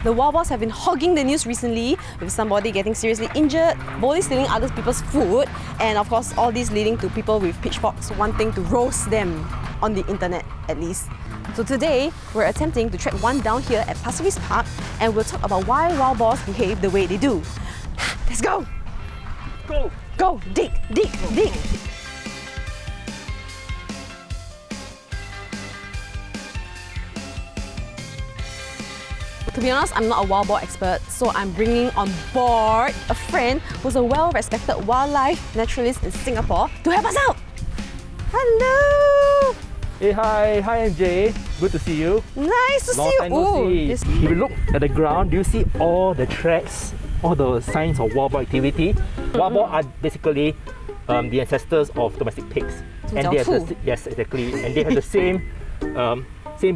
The wild boars have been hogging the news recently, with somebody getting seriously injured, boldly stealing other people's food, and of course all this leading to people with pitchforks wanting to roast them, on the internet at least. So today, we're attempting to track one down here at Pasir Ris Park, and we'll talk about why wild boars behave the way they do. Let's go! Go! Go! Dig! Dig! Dig! To be honest, I'm not a wild boar expert, so I'm bringing on board a friend who's a well-respected wildlife naturalist in Singapore to help us out. Hello! Hey, hi MJ. Good to see you. Nice to Long see time you. no see. This... If you look at the ground, do you see all the tracks, all the signs of wild boar activity? Wild boar are basically the ancestors of domestic pigs. And they have the, yes, exactly. And they have the same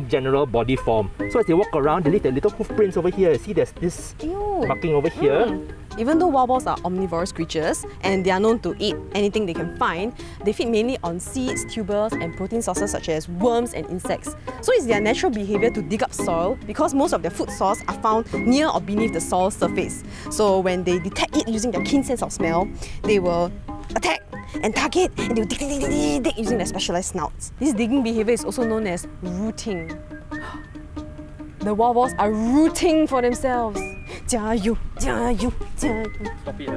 general body form. So as they walk around, they leave their little hoof prints over here. See, there's this marking over here. Even though wild boars are omnivorous creatures and they are known to eat anything they can find, they feed mainly on seeds, tubers, and protein sources such as worms and insects. So it's their natural behavior to dig up soil because most of their food sources are found near or beneath the soil surface. So when they detect it using their keen sense of smell, they will attack and target, and they will dig using their specialized snouts. This digging behavior is also known as rooting. The wild boars are rooting for themselves. 加油, 加油, 加油. Stop it.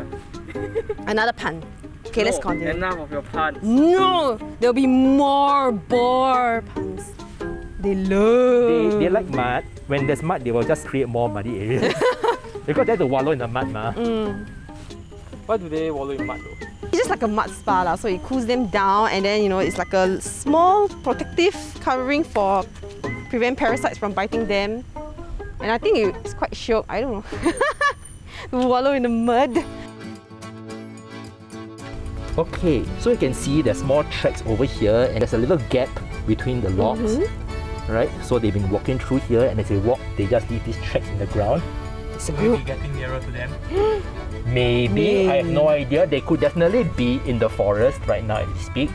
Another pun. Okay, let's continue. Enough of your puns. No! There'll be more boar puns. They love. They like mud. When there's mud, they will just create more muddy areas. Because they have to wallow in the mud, ma. Why do they wallow in mud though? It's just like a mud spa, so it cools them down, and then it's like a small protective covering for prevent parasites from biting them. And I think it's quite shiok, I don't know. Wallow in the mud. Okay, so you can see there's more tracks over here, and there's a little gap between the logs. Right? So they've been walking through here, and as they walk, they just leave these tracks in the ground. It's a group. Getting nearer to them. Maybe, I have no idea. They could definitely be in the forest right now as we speak.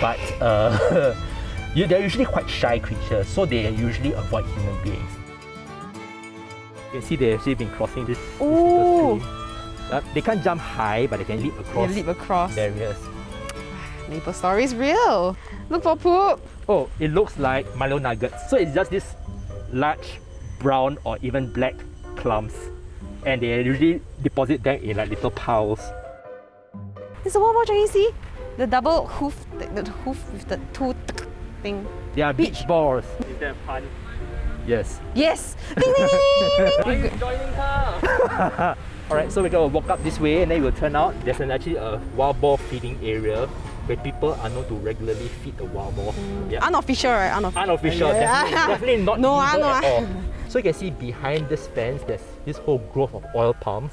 But they're usually quite shy creatures, so they usually avoid human beings. You can see they've actually been crossing this little stream. They can't jump high, but they can leap across. They leap across. Barriers. Maple story is real. Look for poop. Oh, it looks like Milo nuggets. So it's just this large brown or even black clumps, and they usually deposit them in like little piles. It's a wild boar, can you see? The double hoof, the hoof with the two thing. They are beach boars. Is that a pun? Yes. Yes! Ding, ding, ding, ding. Are you joining her? Alright, so we're going to walk up this way, and then we'll turn out. There's actually a wild boar feeding area where people are known to regularly feed the wild boar. Yeah. Unofficial, right? Unofficial, Yeah. definitely not No, legal no. at all. So you can see behind this fence, there's this whole grove of oil palms.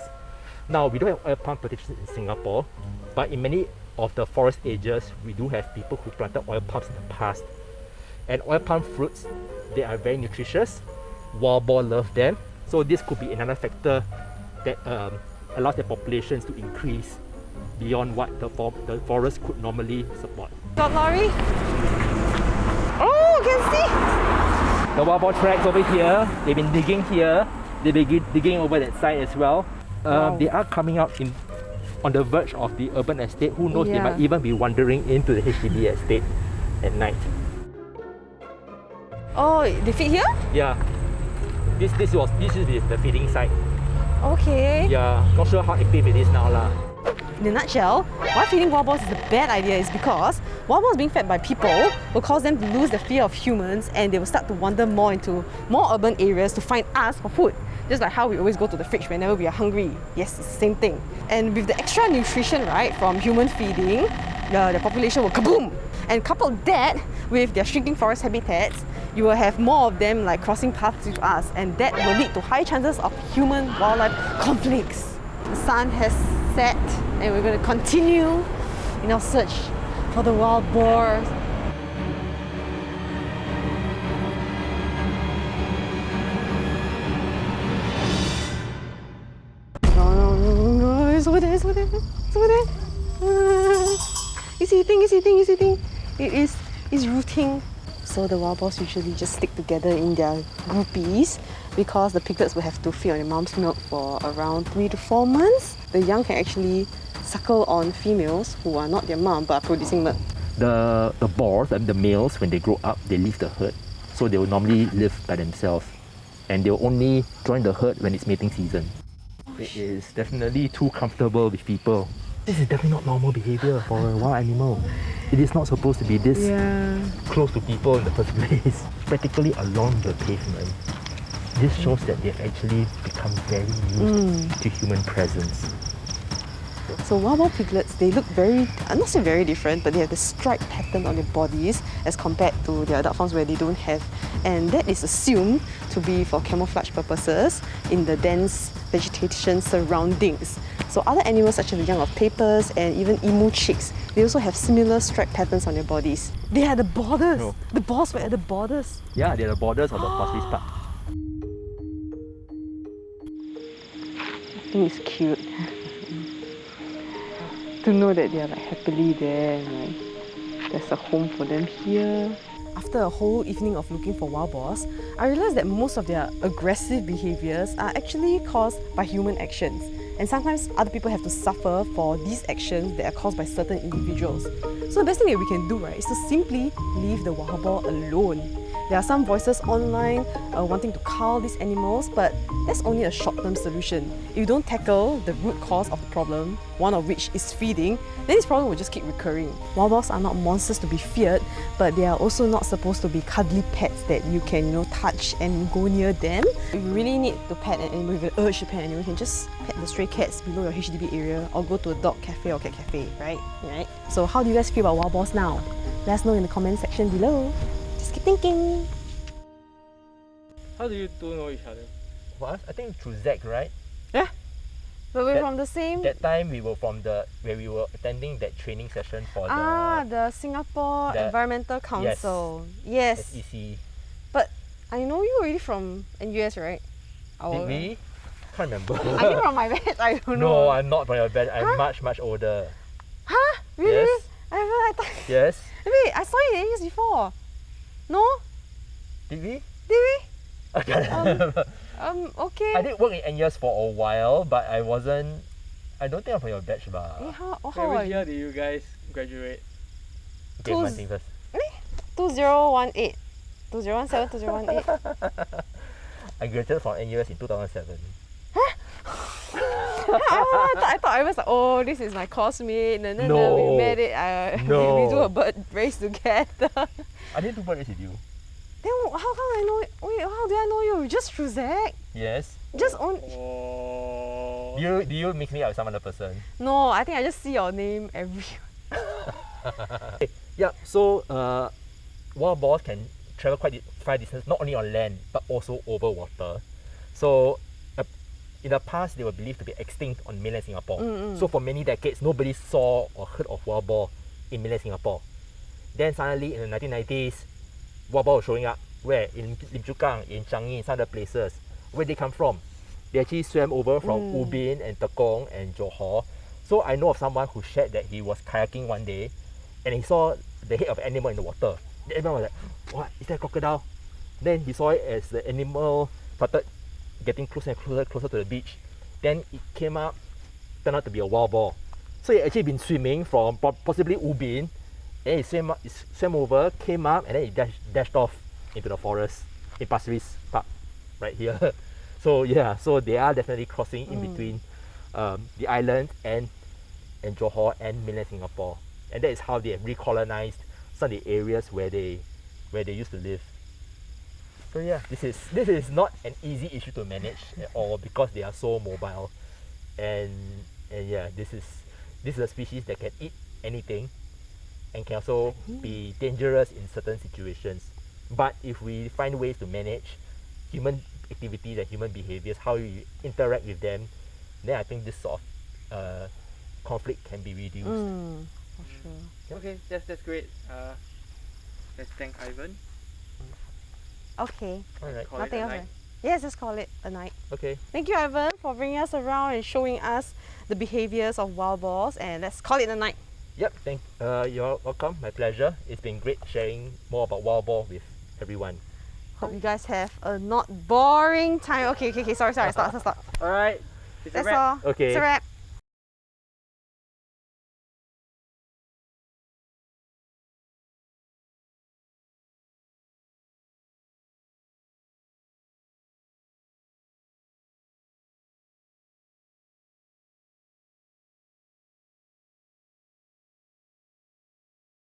Now, we don't have oil palm protection in Singapore, but in many of the forest areas, we do have people who planted oil palms in the past. And oil palm fruits, they are very nutritious. Wild boar love them. So this could be another factor that allows their populations to increase beyond what the forest could normally support. Got lorry? Oh, you can see! The wild boar tracks over here, they've been digging here, they've been digging over that side as well. They are coming out on the verge of the urban estate. Who knows, they might even be wandering into the HDB estate at night. Oh, they feed here? Yeah. This is the feeding site. Okay. Yeah, not sure how active it is now lah. In a nutshell, why feeding wild boars is a bad idea is because wild boars being fed by people will cause them to lose the fear of humans, and they will start to wander more into more urban areas to find us for food. Just like how we always go to the fridge whenever we are hungry. Yes, it's the same thing. And with the extra nutrition, right, from human feeding, the population will kaboom! And coupled that with their shrinking forest habitats, you will have more of them like crossing paths with us, and that will lead to high chances of human-wildlife conflicts. The sun has set, and we're going to continue in our search for the wild boars. No, it's over there, it's over there, it's over there. It's eating. It's rooting So the wild boars usually just stick together in their groupies because the piglets will have to feed on their mom's milk for around 3 to 4 months. The young can actually suckle on females who are not their mom but are producing milk. The boars and the males, when they grow up, they leave the herd. So they will normally live by themselves. And they'll only join the herd when it's mating season. It is definitely too comfortable with people. This is definitely not normal behavior for a wild animal. It is not supposed to be this close to people in the first place. Practically along the pavement. This shows that they've actually become very used to human presence. So wild boar piglets, they look very, I'm not say very different, but they have the stripe pattern on their bodies as compared to their adult forms where they don't have. And that is assumed to be for camouflage purposes in the dense vegetation surroundings. So other animals such as the young of tapirs and even emu chicks, they also have similar stripe patterns on their bodies. They are the borders. No. The boars were at the borders. Yeah, they're the borders of the Pasir Ris Park. I think it's cute to know that they are like happily there and like there's a home for them here. After a whole evening of looking for wild boars, I realized that most of their aggressive behaviors are actually caused by human actions. And sometimes other people have to suffer for these actions that are caused by certain individuals. So the best thing that we can do, right, is to simply leave the wild boar alone. There are some voices online wanting to cull these animals, but that's only a short-term solution. If you don't tackle the root cause of the problem, one of which is feeding, then this problem will just keep recurring. Wild boars are not monsters to be feared, but they are also not supposed to be cuddly pets that you can, touch and go near them. If you really need to pet an animal, if you urge to pet an animal, you can just pet the stray cats below your HDB area or go to a dog cafe or cat cafe, right? So how do you guys feel about wild boars now? Let us know in the comment section below. Just keep thinking. How do you two know each other? What? I think through Zach, right? Yeah. But we're from the same... That time we were from where we were attending that training session for the Singapore Environmental Council. Yes. SEC. But I know you already from NUS, right? Did we? Can't remember. Are you from my batch? I don't know. No, I'm not from your batch. I'm much older. Huh? Really? Yes. I thought... Yes. Wait, I saw you in NUS before. No? Did we? Did we? I can't remember. Okay. I did work in NUS for a while, but I don't think I'm from your batch. How Which year did you guys graduate? Okay, one thing first. 2018. 2017, 2018. I graduated from NUS in 2007. I thought I was like, oh, this is my course-mate. No, we met it. No. We do a bird race together. I didn't do bird race with you. Then how do I know? Wait, how do I know you? Just through Zach? Yes. Just on. Oh. Do you mix me up with some other person? No, I think I just see your name everywhere. Yeah. So wild boars can travel quite far distance, not only on land but also over water. So in the past, they were believed to be extinct on mainland Singapore. So for many decades, nobody saw or heard of wild boar in mainland Singapore. Then suddenly in the 1990s, wild boar was showing up. Where? In Lim Chu Kang, in Changi, in some other places. Where they come from? They actually swam over from Ubin and Tekong and Johor. So I know of someone who shared that he was kayaking one day and he saw the head of an animal in the water. The animal was like, what? Is that a crocodile? Then he saw it as the animal started getting closer and closer to the beach. Then it came up, turned out to be a wild boar. So he had actually been swimming from possibly Ubin, and he swam over, came up, and then he dashed off into the forest in Pasir Ris Park, right here. So yeah, so they are definitely crossing in between the island and Johor and mainland Singapore, and that is how they have recolonized some of the areas where they used to live. So yeah, this is not an easy issue to manage at all because they are so mobile, and yeah, this is a species that can eat anything, and can also be dangerous in certain situations. But if we find ways to manage human activities and human behaviors, how you interact with them, then I think this sort of conflict can be reduced. For sure. Yep. Okay, that's great. Let's thank Ivan. Okay. Alright. Call it Nothing a else. night. Right? Yes, let's call it a night. Okay. Thank you, Ivan, for bringing us around and showing us the behaviors of wild boars. And let's call it a night. Yep, you're welcome. My pleasure. It's been great sharing more about wild boar with everyone. Hope you guys have a not boring time. Okay, sorry, stop. Alright. It's a That's wrap. all. Okay. It's a wrap.